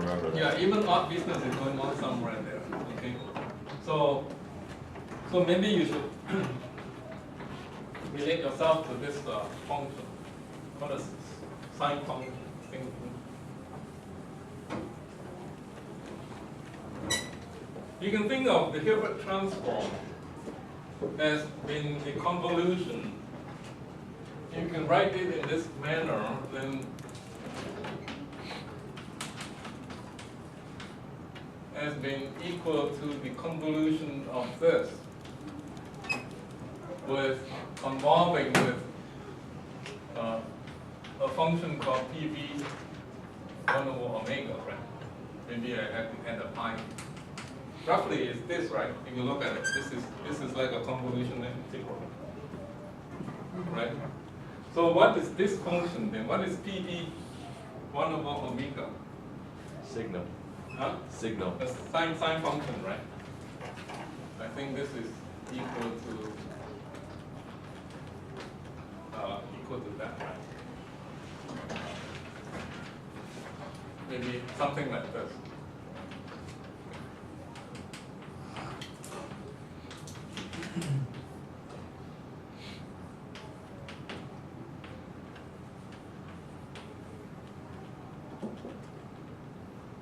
remember that. Yeah, even odd business is going on somewhere there. Okay, so maybe you should relate yourself to this function. What is sine function? You can think of the Hilbert transform as being a convolution. You can write it in this manner, then as being equal to the convolution of this, with convolving with a function called PV 1 over omega, right? Maybe I have to add a pi. Roughly it's this, right? If you look at it, this is like a convolution integral, right? So what is this function then? What is PV 1 over omega? Signal. Huh? Signal. The sine function, right? I think this is equal to that, right? Maybe something like this.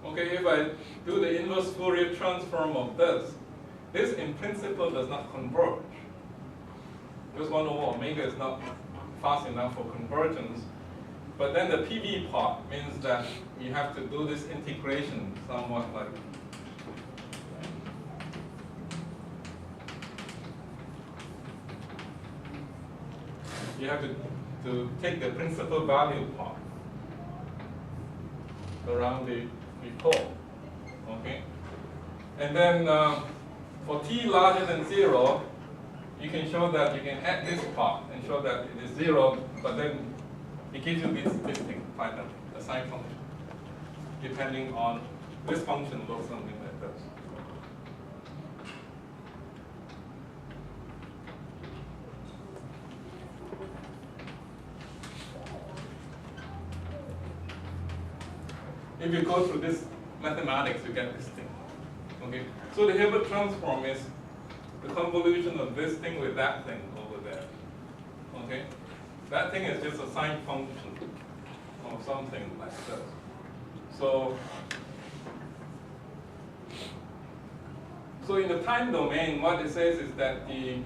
Okay, if I do the inverse Fourier transform of this in principle does not converge. Because 1 over omega is not fast enough for convergence. But then the PV part means that you have to do this integration somewhat like you have to take the principal value part around the pole, okay? And then for t larger than 0, you can show that you can add this part and show that it is 0, but then it gives you this thing finally, the sine function, depending on this function looks something like this. If you go through this mathematics, you get this thing. Okay, so the Hilbert transform is the convolution of this thing with that thing over there. Okay, that thing is just a sine function or something like this. So in the time domain, what it says is that the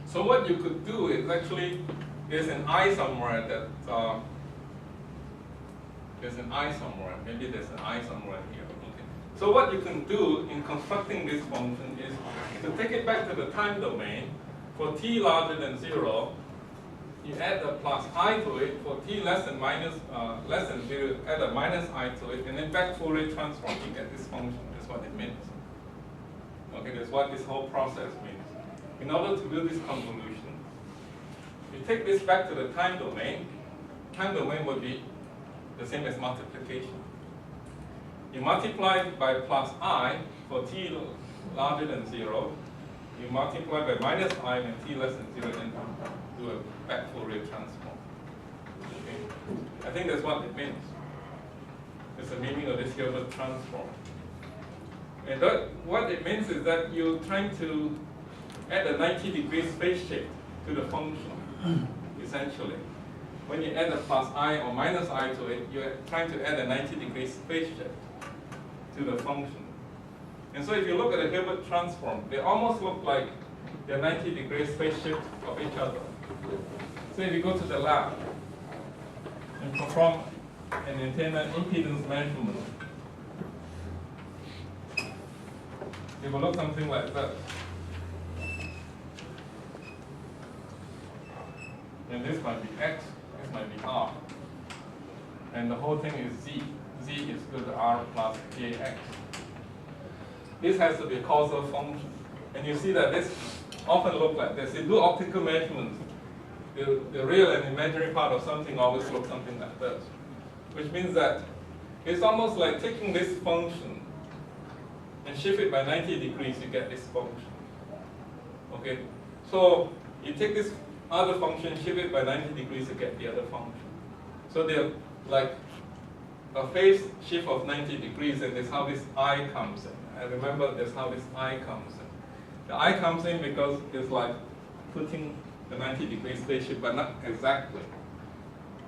so what you could do is actually, there's an I somewhere that, there's an I somewhere, maybe there's an I somewhere here. Okay. So what you can do in constructing this function is to take it back to the time domain. For t larger than 0, you add a plus I to it. For t less than 0, add a minus I to it, and then back Fourier transform, you get this function. That's what it means. Okay, that's what this whole process means. In order to do this convolution, you take this back to the time domain. Time domain would be the same as multiplication. You multiply by plus I for t larger than 0. You multiply by minus I when t less than 0, and do a back Fourier transform. Okay? I think that's what it means. It's the meaning of this Hilbert transform. And what it means is that you're trying to add a 90-degree phase shift to the function, essentially. When you add a plus I or minus I to it, you're trying to add a 90-degree phase shift to the function. And so if you look at the Hilbert transform, they almost look like they're 90-degree phase shift of each other. So if you go to the lab and perform an antenna impedance measurement, it will look something like that. And this might be x, this might be r. And the whole thing is z. Z is equal to r plus kx. This has to be a causal function. And you see that this often look like this. You do optical measurements. The real and imaginary part of something always looks something like this. Which means that it's almost like taking this function and shift it by 90 degrees, you get this function. Okay? So you take this other function, shift it by 90 degrees, you get the other function. So they're like a phase shift of 90 degrees, and that's how this I comes in. And remember, that's how this I comes in. The I comes in because it's like putting the 90 degrees phase shift, but not exactly.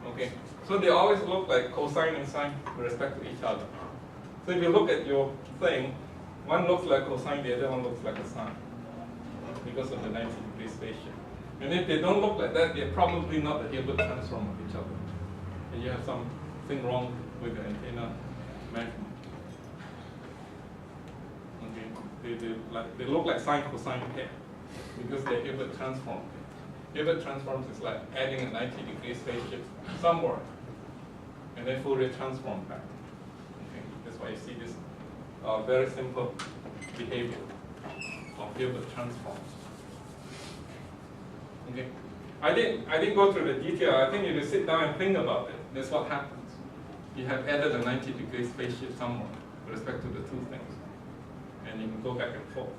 Okay? So they always look like cosine and sine with respect to each other. So if you look at your thing, one looks like cosine, the other one looks like a sine, because of the 90 degrees phase shift. And if they don't look like that, they're probably not the Hilbert transform of each other. And you have something wrong with the antenna measurement. Okay, they look like sine cosine pair because they're Hilbert transform. Hilbert transforms is like adding a 90 degrees phase shift somewhere, and then Fourier transform back. Okay, that's why you see this very simple behavior of Hilbert transforms. Okay, I didn't go through the detail. I think you just sit down and think about it. That's what happens. You have added a 90 degrees phase shift somewhere with respect to the two things, and you can go back and forth.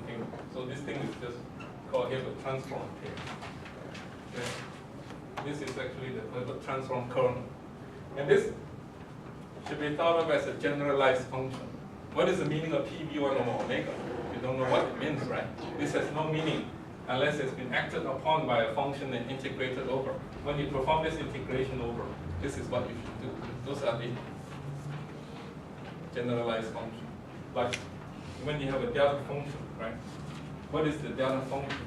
Okay, so this thing is just called Hilbert transform here. Okay. This is actually the Hilbert transform kernel, and this should be thought of as a generalized function. What is the meaning of PB1 over omega? You don't know what it means, right? This has no meaning unless it's been acted upon by a function and integrated over. When you perform this integration over, this is what you should do. Those are the generalized function. Like when you have a delta function, right? What is the delta function?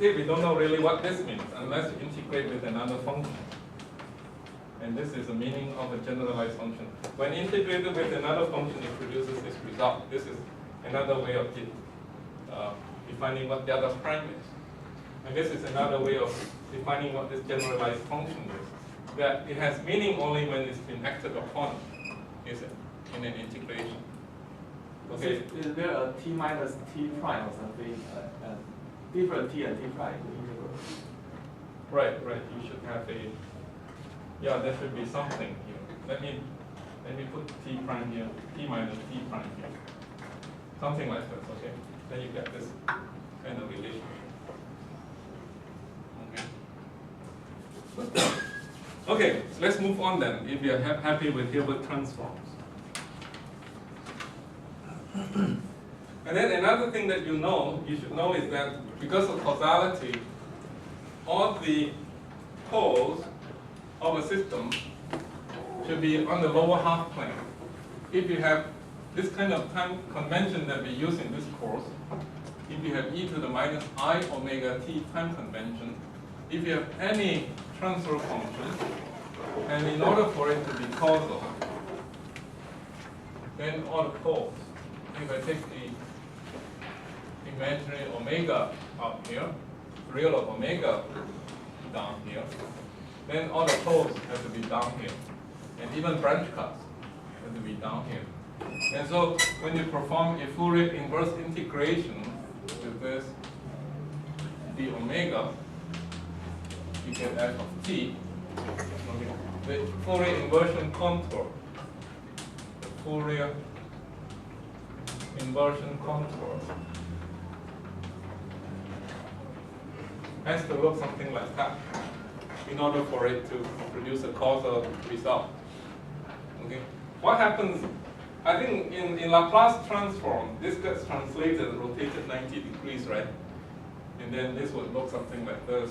We don't know really what this means unless you integrate with another function. And this is the meaning of a generalized function. When integrated with another function, it produces this result. This is another way of defining what delta prime is. And this is another way of defining what this generalized function is. That it has meaning only when it's been acted upon, is it, in an integration. Okay. Is there a t minus t prime or something? Different t and t prime in the integral? Right. You should have a. Yeah, there should be something here. Let me put t prime here, t minus t prime here. Something like this, okay? Then you get this kind of relationship. Okay. Okay, so let's move on then, if you're happy with Hilbert transforms. And then another thing that you should know is that because of causality, all the poles of a system should be on the lower half plane. If you have this kind of time convention that we use in this course, if you have e to the minus I omega t time convention, if you have any transfer function, and in order for it to be causal, then all the poles, if I take the imaginary omega up here, real of omega down here, then all the poles have to be down here. And even branch cuts have to be down here. And so when you perform a Fourier inverse integration with this d omega, you get f of t. Okay. The Fourier inversion contour. The Fourier inversion contour has to look something like that in order for it to produce a causal result. Okay. What happens, I think in Laplace transform, this gets translated and rotated 90 degrees, right? And then this would look something like this.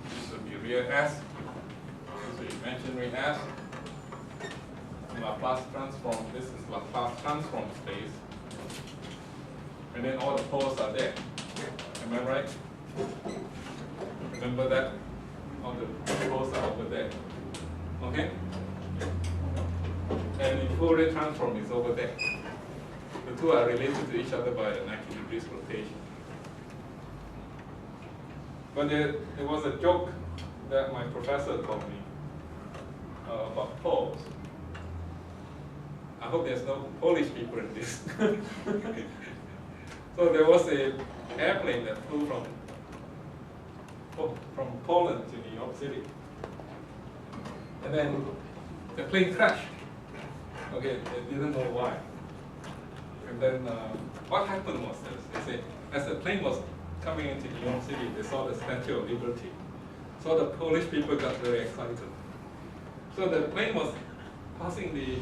This would be real S. This would be imaginary S. In Laplace transform, this is Laplace transform space. And then all the poles are there. Am I right? Remember that? All the poles are over there. Okay? Fourier transform is over there. The two are related to each other by a 90 degrees rotation. But there was a joke that my professor told me about poles. I hope there's no Polish people in this. So there was an airplane that flew from Poland to New York City. And then the plane crashed. Okay, they didn't know why. And then what happened was this. They say, as the plane was coming into New York City, they saw the Statue of Liberty. So the Polish people got very excited. So the plane was passing the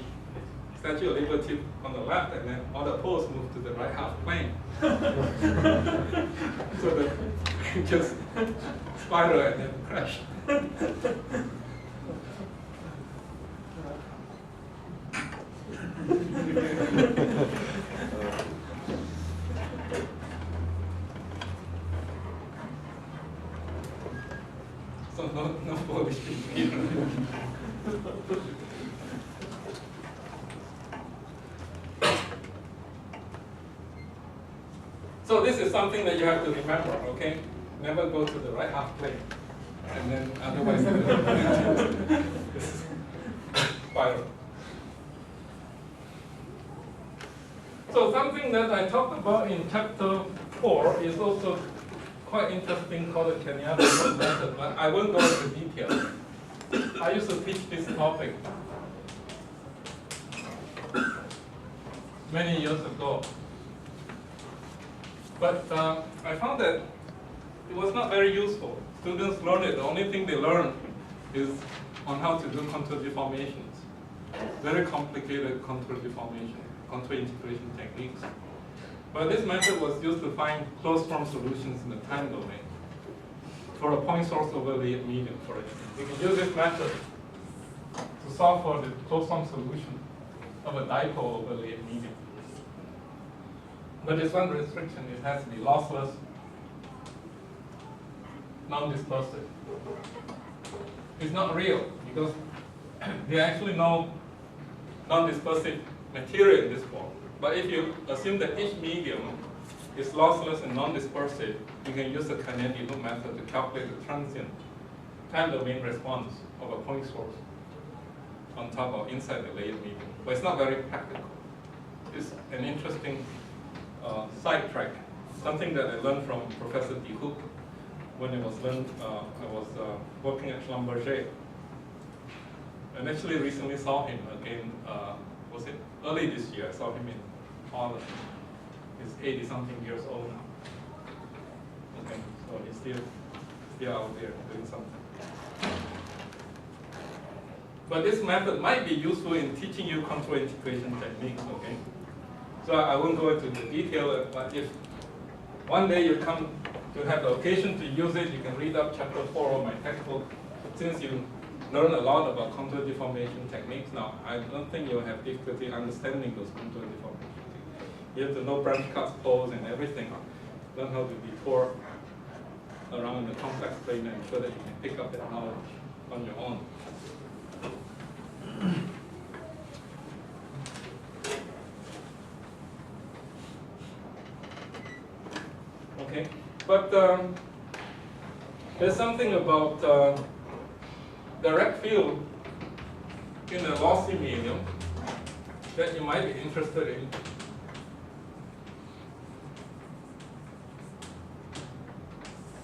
Statue of Liberty on the left, and then all the poles moved to the right half plane. So the plane just spiraled and then crashed. So no Polish people. So this is something that you have to remember, okay? Never go to the right half plane, and then otherwise you will spiral. So something that I talked about in chapter 4 is also quite interesting, called the Kenyatta method, but I won't go into detail. I used to teach this topic many years ago. But I found that it was not very useful. Students learn it. The only thing they learn is on how to do contour deformations. Very complicated contour deformation, contour integration techniques. But this method was used to find closed form solutions in the time domain for a point source over Lie medium, for instance. You can use this method to solve for the closed form solution of a dipole over Lie medium. But there's one restriction: it has to be lossless, non-dispersive. It's not real because there are actually no non-dispersive material in this form. But if you assume that each medium is lossless and non-dispersive, you can use the kinetic loop method to calculate the transient time domain response of a point source on top of inside the layered medium. But it's not very practical. It's an interesting sidetrack, something that I learned from Professor Uiuc when I was working at Schlumberger. And actually recently saw him again, was it early this year? I saw him in Holland. He's 80-something years old now. Okay, so he's still out there doing something. But this method might be useful in teaching you contour integration techniques, okay? So I won't go into the detail, but if one day you come to have the occasion to use it, you can read up chapter 4 of my textbook. Since you learn a lot about contour deformation techniques now, I don't think you'll have difficulty understanding those contour deformation techniques. You have to know branch cuts, poles, and everything. Learn how to detour around the complex plane and ensure that you can pick up that knowledge on your own. Okay, but there's something about direct field in a lossy medium that you might be interested in.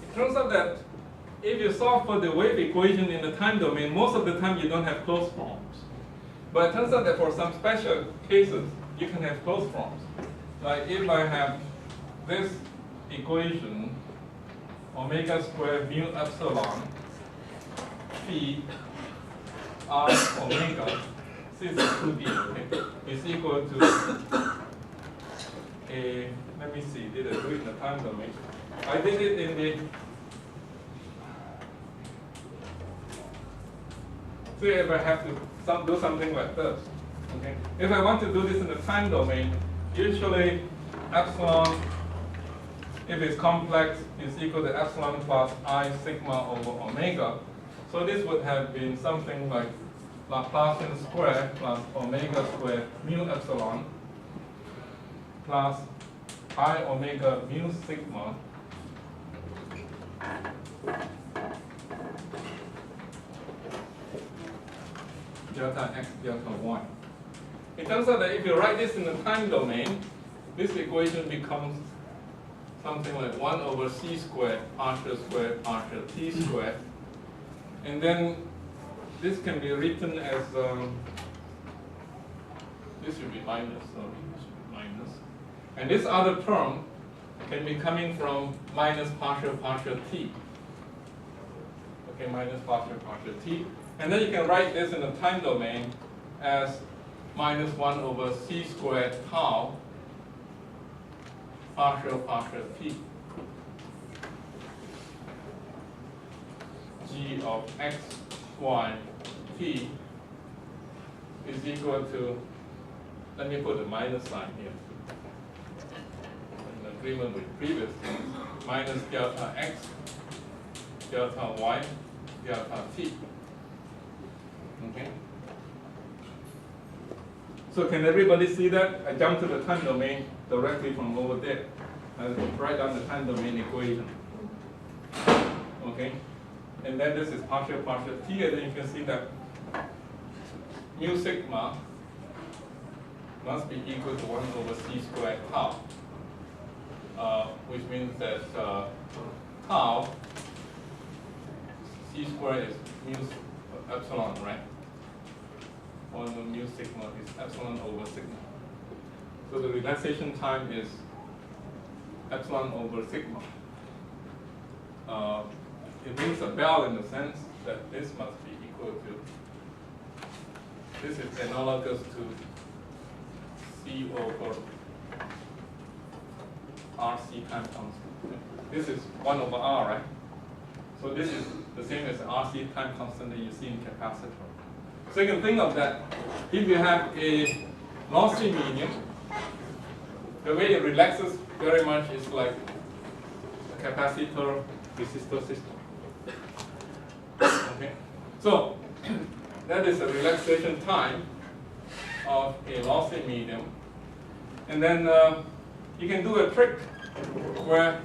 It turns out that if you solve for the wave equation in the time domain, most of the time you don't have closed forms. But it turns out that for some special cases, you can have closed forms. Like if I have this equation, omega squared mu epsilon phi r omega, this is 2D, okay, is equal to a, let me see, did I do it in the time domain? I did it in the, so if I have to do something like this, okay, if I want to do this in the time domain, usually epsilon, if it's complex, is equal to epsilon plus I sigma over omega. So this would have been something like Laplacian square plus omega square mu epsilon plus I omega mu sigma delta x delta y. It turns out that if you write this in the time domain, this equation becomes something like 1 over c squared partial t squared. And then this can be written as, this should be minus, sorry, this should be minus. And this other term can be coming from minus partial t. Okay, minus partial t. And then you can write this in the time domain as minus 1 over c squared tau partial t. G of x, y, t is equal to, let me put a minus sign here, in agreement with previous things, minus delta x, delta y, delta t. Okay? So can everybody see that? I jumped to the time domain directly from over there. I write down the time domain equation. Okay? And then this is partial t, and then you can see that mu sigma must be equal to 1 over c squared tau, which means that tau, c squared is mu epsilon, right? 1 over mu sigma is epsilon over sigma. So the relaxation time is epsilon over sigma. It rings a bell in the sense that this must be equal to, this is analogous to C over RC time constant. This is 1 over R, right? So this is the same as the RC time constant that you see in capacitor. So you can think of that, if you have a lossy medium, the way it relaxes very much is like a capacitor resistor system. Okay, so that is a relaxation time of a lossy medium, and then you can do a trick where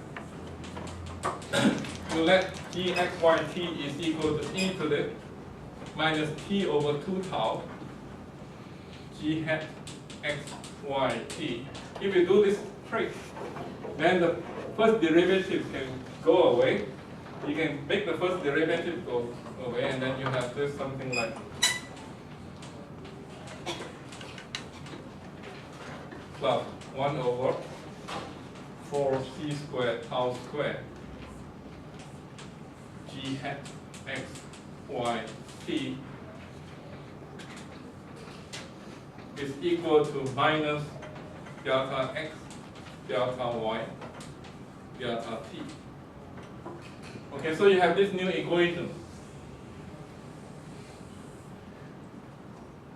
you let g x y t is equal to e to the minus t over 2 tau g hat x y t. If you do this trick, then the first derivative can go away. You can make the first derivative go away, and then you have this something like plus 1 over 4c squared tau squared g hat x y t is equal to minus delta x delta y delta t. Okay, so you have this new equation.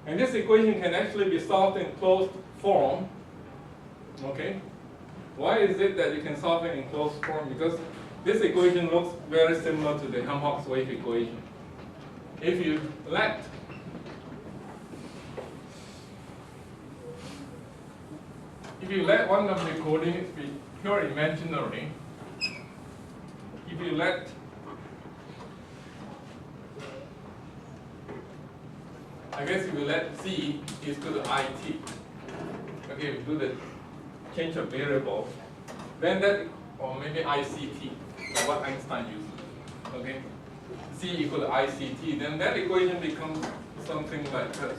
And this equation can actually be solved in closed form. Okay? Why is it that you can solve it in closed form? Because this equation looks very similar to the Helmholtz wave equation. If you let one of the coordinates be pure imaginary, if you let c is equal to it, okay, if you do the change of variable, then that, or maybe ICT, like what Einstein used, okay, c equal to ICT, then that equation becomes something like this.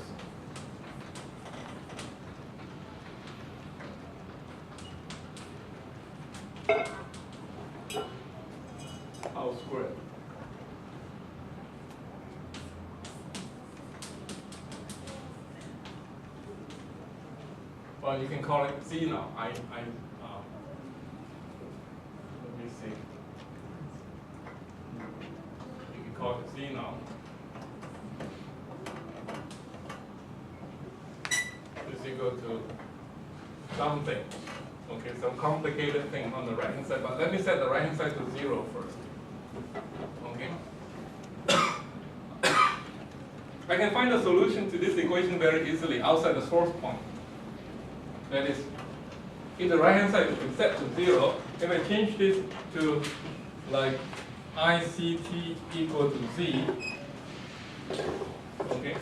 Tau squared. Well, you can call it Z now. Let me see. You can call it Z now. Is equal to something. Okay, some complicated thing on the right hand side. But let me set the right hand side to 0 first. Okay. I can find a solution to this equation very easily outside the source point. That is, if the right hand side is set to 0, if I change this to like ICT equal to Z, okay,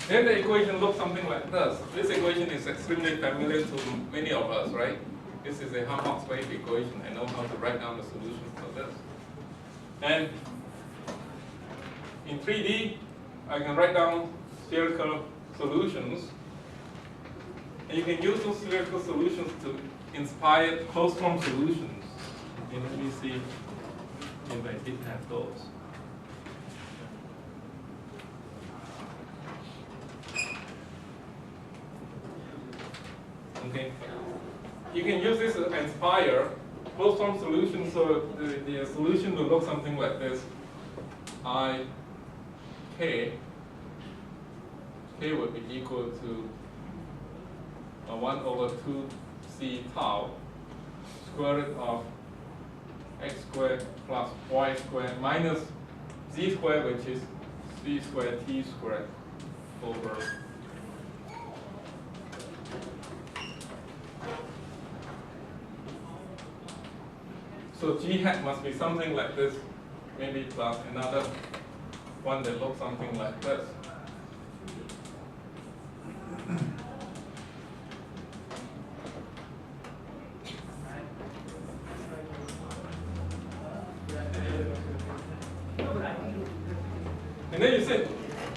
then the equation looks something like this. This equation is extremely familiar to many of us, right? This is a Helmholtz wave equation. I know how to write down the solution for this. And in 3D, I can write down spherical solutions. And you can use those spherical solutions to inspire closed form solutions. And let me see if I did have those. Okay. You can use this to inspire closed form solutions, so the solution will look something like this. K would be equal to 1 over 2 C tau square root of x squared plus y squared minus z squared, which is c squared t squared over so g hat must be something like this, maybe plus another one that looks something like this. And then you said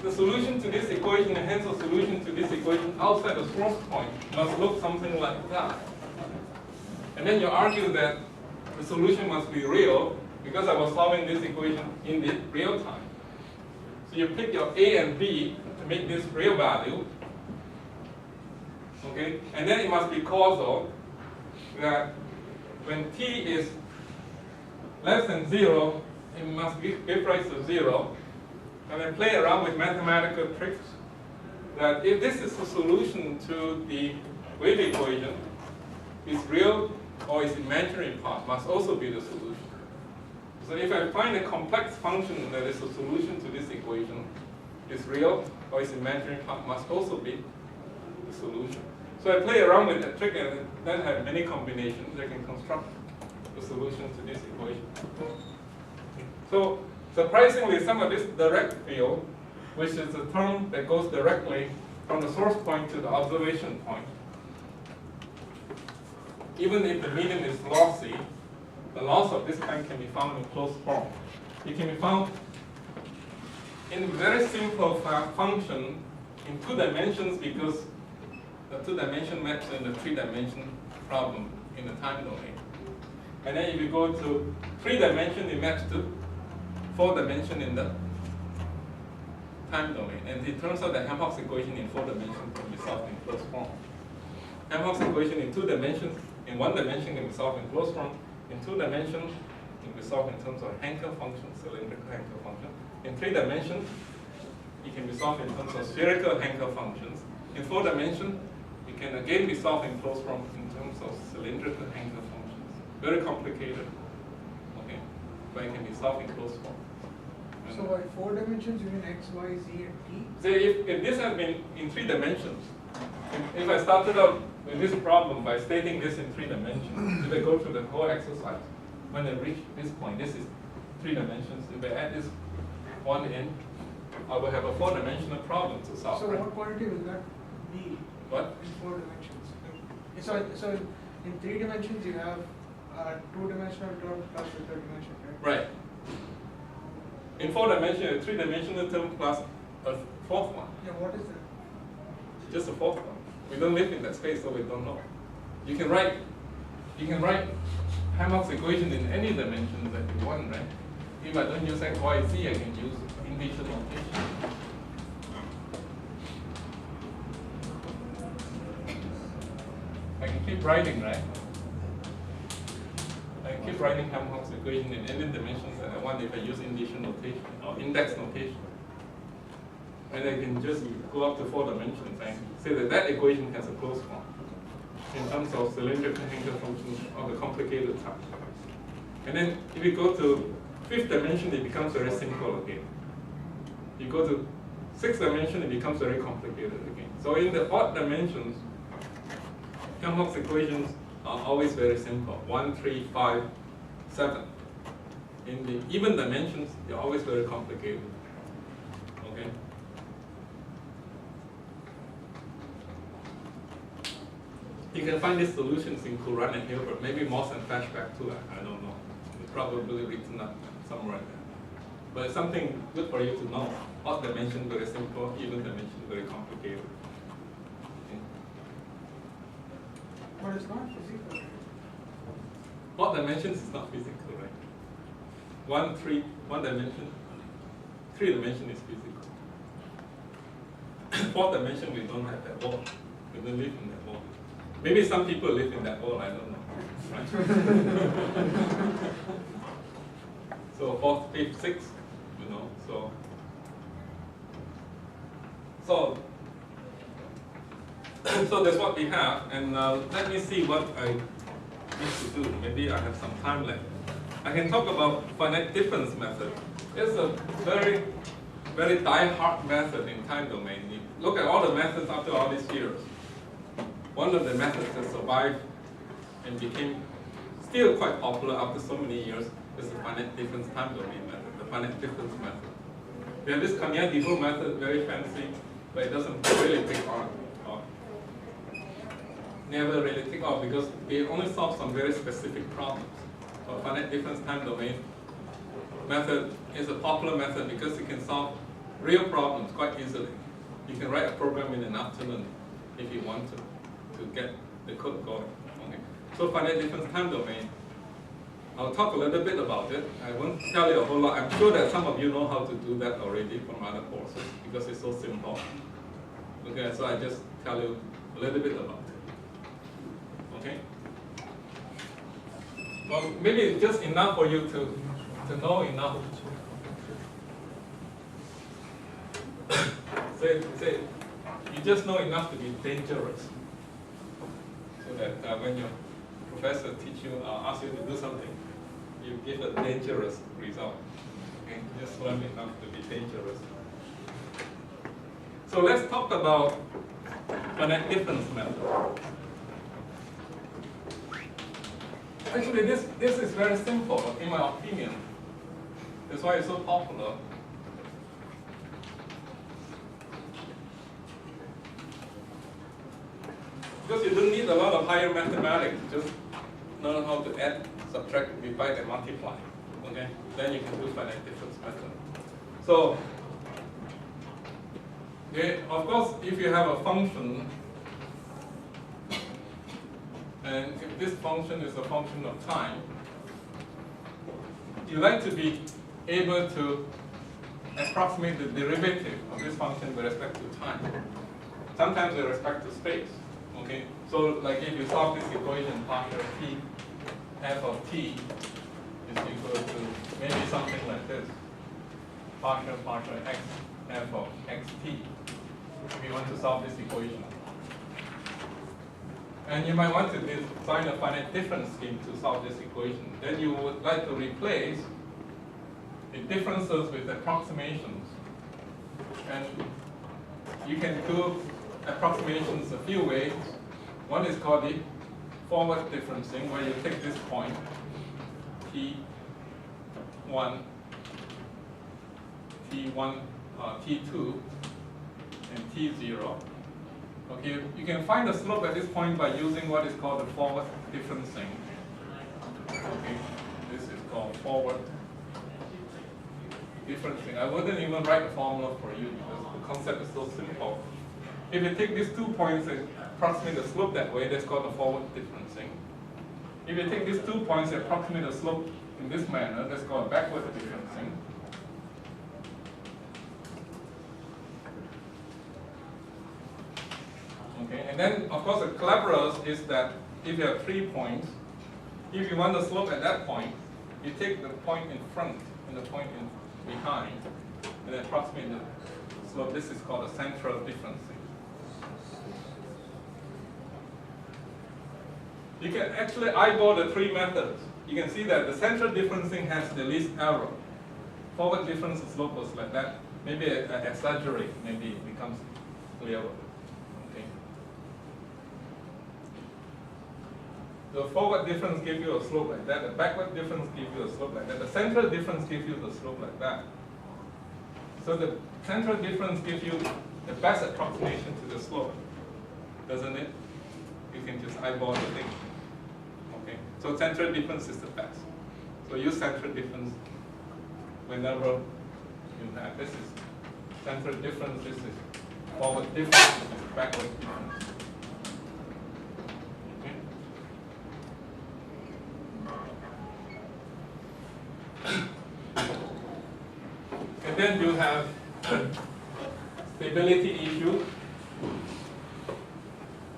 the solution to this equation and hence the solution to this equation outside the source point must look something like that. And then you argue that the solution must be real because I was solving this equation in the real time. So you pick your A and B to make this real value. Okay? And then it must be causal, that when t is less than 0, it must give rise to 0. And then play around with mathematical tricks that if this is the solution to the wave equation, its real or its imaginary part must also be the solution. So if I find a complex function that is a solution to this equation, its real or its imaginary part must also be the solution. So I play around with that trick and then have many combinations that can construct the solution to this equation. So surprisingly, some of this direct field, which is the term that goes directly from the source point to the observation point, even if the medium is lossy, the loss of this kind can be found in closed form. It can be found in a very simple function in 2 dimensions because the 2-dimension maps in the 3-dimension problem in the time domain. And then if you go to 3-dimension, it maps to 4-dimension in the time domain. And it turns out that Helmholtz equation in 4 dimensions can be solved in closed form. Helmholtz equation in 2 dimensions, in 1 dimension can be solved in closed form. In 2 dimensions, it can be solved in terms of Hankel function, cylindrical Hankel function. In 3 dimensions, it can be solved in terms of spherical Hankel functions. In 4 dimensions, it can again be solved in closed form in terms of cylindrical Hankel functions. Very complicated, okay, but it can be solved in closed form. So by 4 dimensions, you mean x, y, z, and t? So if this had been in 3 dimensions, if I started out with this problem by stating this in 3 dimensions, if I go through the whole exercise, when I reach this point, this is 3 dimensions, if I add this one in, I will have a 4-dimensional problem to solve. So right? what quantity will that be? What? In 4 dimensions. So in 3 dimensions, you have a 2-dimensional term plus a 3rd dimension, right? Right. In 4 dimensions, a 3-dimensional term plus a 4th one. Yeah, what is that? Just a 4th one. We don't live in that space, so we don't know. You can write Helmholtz equation in any dimension that you want, right? If I don't use x, y, z, I can use initial notation. I can keep writing, right? I can keep writing Helmholtz equation in any dimensions that I want if I use initial notation or index notation. And I can just go up to 4 dimensions and say that that equation has a closed form in terms of cylindrical Hankel functions of the complicated type. And then if you go to 5th dimension, it becomes very simple again. You go to 6 dimension, it becomes very complicated again. So in the odd dimensions, Helmholtz equations are always very simple. 1, 3, 5, 7. In the even dimensions, they're always very complicated. Okay? You can find these solutions in Courant and Hilbert, maybe Moss and Flashback too, I don't know. It's probably written up somewhere there. But it's something good for you to know. Odd dimension very simple, even dimension very complicated. Okay. But it's not physical. Odd dimensions is not physical, right? 1 dimension, 3 dimension is physical. 4th dimension, we don't have that world. We don't live in that world. Maybe some people live in that world, I don't know. Right? So 4th, 5th, 6th, you know, so that's what we have, and let me see what I need to do. Maybe I have some time left. I can talk about finite difference method. It's a very, very die-hard method in time domain. You look at all the methods after all these years. One of the methods that survived and became still quite popular after so many years is the finite difference time domain method, the finite difference method. We have this Kanya-Dibu method, very fancy, but it doesn't really take off. Never really take off because we only solve some very specific problems. So finite difference time domain method is a popular method because it can solve real problems quite easily. You can write a program in an afternoon if you want to get the code going. Okay. So finite difference time domain, I'll talk a little bit about it. I won't tell you a whole lot. I'm sure that some of you know how to do that already from other courses because it's so simple. Okay, so I just tell you a little bit about it. Okay? Well, maybe it's just enough for you to know enough. Say, you just know enough to be dangerous. So that when your professor teach you, ask you to do something, you give a dangerous result. Okay? Just learn enough to be dangerous. So let's talk about finite difference method. Actually, this is very simple, in my opinion. That's why it's so popular. Because you don't need a lot of higher mathematics, just learn how to add, subtract, divide, and multiply. Okay? Then you can do finite difference method. So, of course, if you have a function, and if this function is a function of time, you like to be able to approximate the derivative of this function with respect to time. Sometimes with respect to space. Okay? So like if you solve this equation, partial t f of t is equal to maybe something like this. Partial x f of xt. If you want to solve this equation. And you might want to design a finite difference scheme to solve this equation. Then you would like to replace the differences with approximations. And you can do approximations a few ways. One is called the forward differencing, where you take this point, T1, T2, and T0. Okay, you can find the slope at this point by using what is called the forward differencing. Okay, this is called forward differencing. I wouldn't even write a formula for you because the concept is so simple. If you take these 2 points and approximate the slope that way, that's called the forward differencing. If you take these 2 points and approximate the slope in this manner, that's called backward differencing. Okay, and then of course the cleverest is that if you have 3 points, if you want the slope at that point, you take the point in front and the point in behind, and then approximate the slope. This is called a central differencing. You can actually eyeball the 3 methods. You can see that the central differencing has the least error. Forward difference slope was like that. maybe exaggerate, maybe it becomes clearer. Okay. The forward difference gives you a slope like that. The backward difference gives you a slope like that. The central difference gives you the slope like that. So the central difference gives you the best approximation to the slope, doesn't it? You can just eyeball the thing. Okay. So central difference is the best. So use central difference whenever you have. This is central difference. This is forward difference. This is backward difference. And then you have stability issue.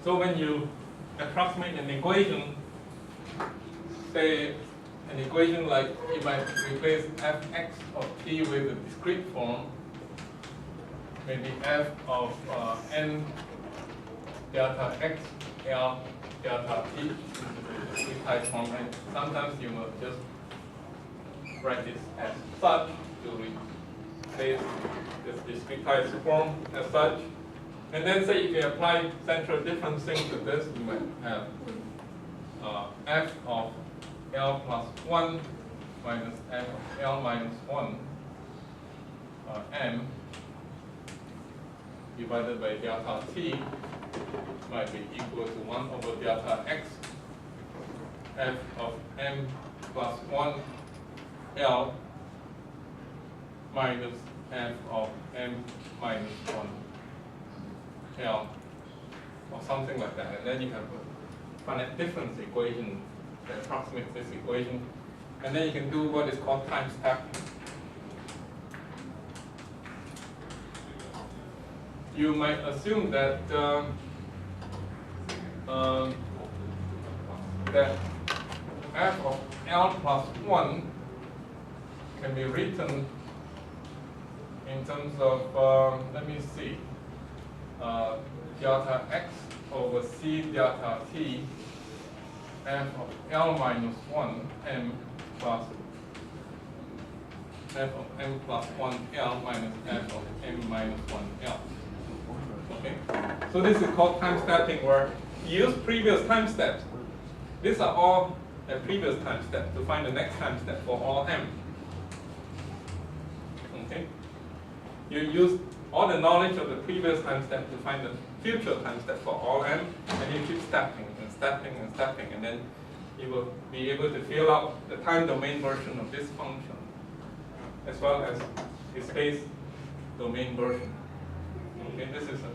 So when you approximate an equation, say an equation like you might replace fx of t with a discrete form, maybe f of n delta x l delta t, discrete type form, and sometimes you will just write this as such to replace this discrete type form as such. And then say if you apply central differencing to this, you might have f of L plus 1 minus f of L minus 1 m divided by delta t might be equal to 1 over delta x f of m plus 1 L minus f of m minus 1 L, or something like that. And then you have a finite difference equation that approximates this equation. And then you can do what is called time stacking. You might assume that that f of L plus 1 can be written in terms of, let me see, delta x over c delta t f of L minus 1 m plus f of m plus 1 L minus f of m minus 1 L. Okay? So this is called time stepping, where you use previous time steps. These are all a previous time step to find the next time step for all m. Okay? You use all the knowledge of the previous time step to find the future time step for all m, and you keep stepping and stepping and stepping, and then you will be able to fill out the time domain version of this function, as well as the space domain version. Okay, this is a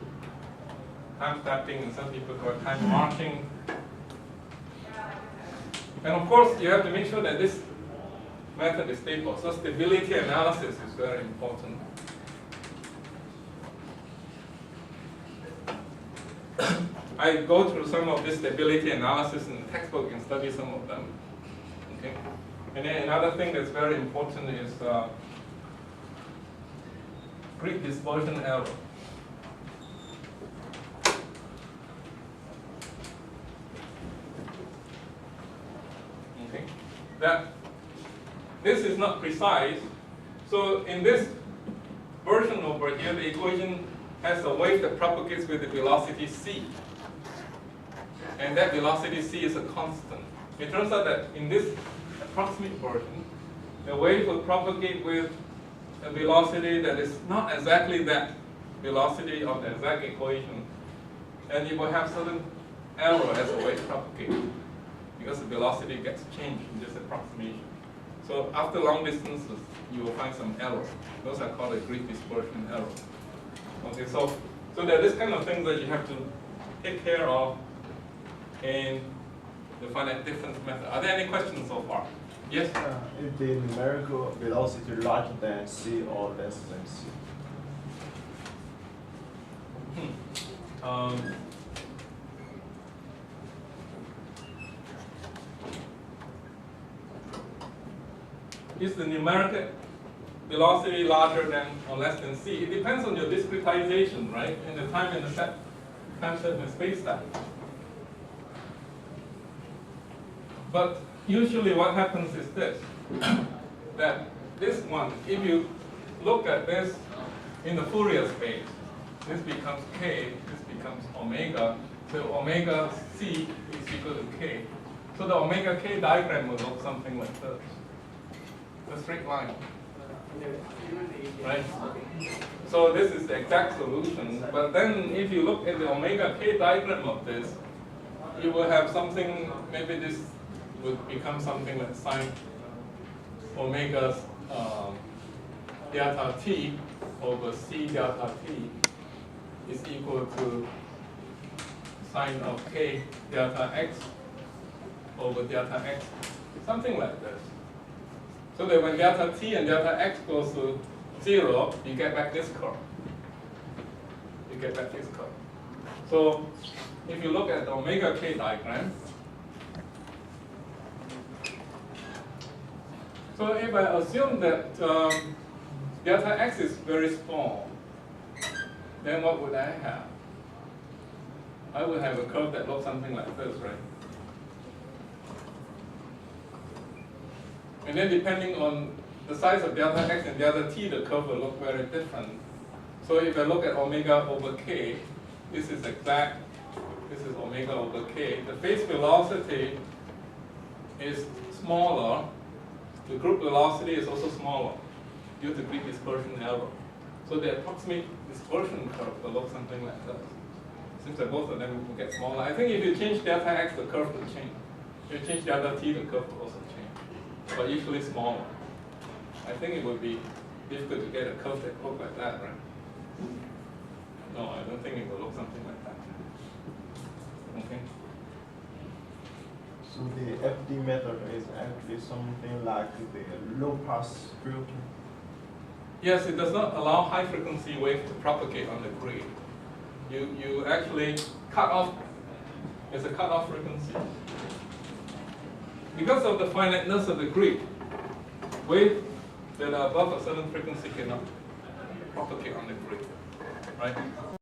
time stepping, and some people call it time marking. And of course, you have to make sure that this method is stable. So stability analysis is very important. I go through some of this stability analysis in the textbook and study some of them. Okay? And then another thing that's very important is grid dispersion error. Okay? That this is not precise. So in this version over here, the equation has a wave that propagates with the velocity c. And that velocity c is a constant. It turns out that in this approximate version, the wave will propagate with a velocity that is not exactly that velocity of the exact equation. And you will have certain error as the wave propagates, because the velocity gets changed in this approximation. So after long distances, you will find some error. Those are called a grid dispersion error. Okay, so there are this kind of things that you have to take care of in the finite difference method. Are there any questions so far? Yes? Is the numerical velocity larger than c or less than c? Is the numerical velocity larger than or less than c? It depends on your discretization, right? And the time in the set, time set in the space time. But usually what happens is this, that this one, if you look at this in the Fourier space, this becomes k, this becomes omega, so omega c is equal to k. So the omega k diagram will look something like this. A straight line. Right? So this is the exact solution, but then if you look at the omega k diagram of this, you will have something, maybe this would become something like sine omega delta t over c delta t is equal to sine of k delta x over delta x, something like this. So that when delta t and delta x goes to 0, you get back this curve. You get back this curve. So if you look at the omega k diagram, so if I assume that delta x is very small, then what would I have? I would have a curve that looks something like this, right? And then depending on the size of delta x and delta t, the curve will look very different. So if I look at omega over k, this is exact, this is omega over k. The phase velocity is smaller. The group velocity is also smaller due to Greek dispersion error. So the approximate dispersion curve will look something like this. Seems like both of them will get smaller. I think if you change delta x, the curve will change. If you change delta t, the curve will also change, but usually smaller. I think it would be difficult to get a curve that looks like that, right? No, I don't think it will look something like that. Okay. So the FD method is actually something like the low-pass filter. Yes, it does not allow high frequency wave to propagate on the grid. You actually cut off, there's a cut-off frequency. Because of the finiteness of the grid, waves that are above a certain frequency cannot propagate on the grid, right?